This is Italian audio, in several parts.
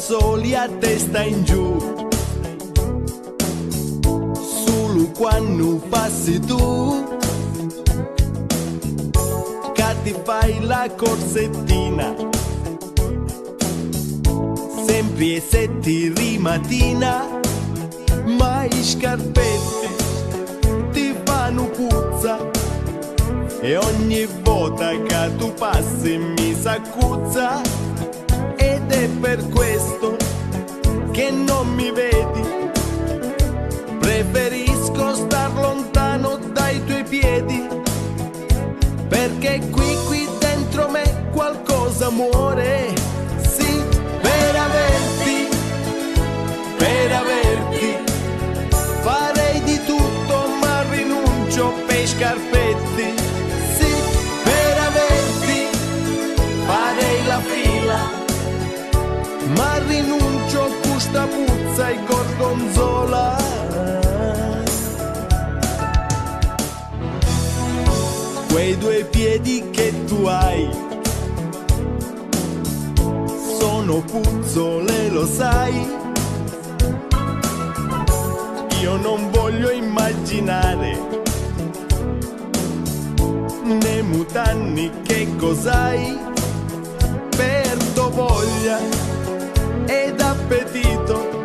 soli a testa in giù, solo quando passi tu, che ti fai la corsettina, sempre e sette rimattina, ma i scarpetti ti fanno puzza e ogni volta che tu passi mi s'accuzza, ed è per questo che non mi vedi, preferisco star lontano dai tuoi piedi, perché qui dentro me qualcosa muore, sì, per averti, farei di tutto ma rinuncio per scarpetti, sì, per averti, farei la fila, ma rinuncio questa puzza e gorgonzola. Quei due piedi che tu hai sono puzzole, lo sai. Io non voglio immaginare nei mutanni che cos'hai, perdo voglia ed appetito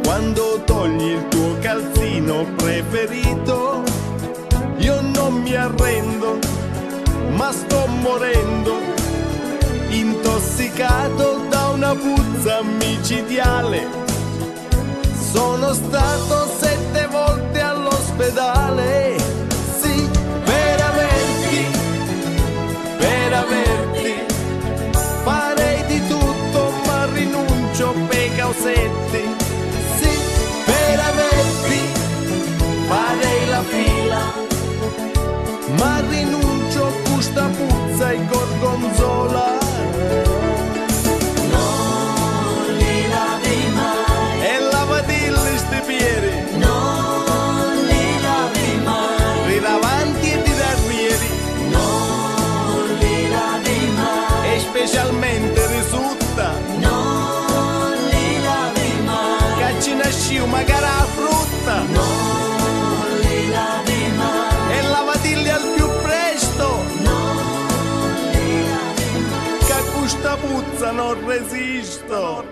quando togli il tuo calzino preferito. Io non mi arrendo, ma sto morendo, intossicato da una puzza micidiale. Sono stato 7 volte all'ospedale, sì, per averti, farei di tutto ma rinuncio per causetti, sì, per averti, farei la fila, ma rinuncio a questa puzza e gorgonzola. Non li lavi mai, E lavadilli sti piedi, non li lavi mai, davanti e di darrieri, non li lavi mai, e specialmente risulta non li lavi mai, che ci nasciu magari la frutta, non li lavi mai, e lavadilli al più presto, non li lavi mai. che a questa puzza non resisto.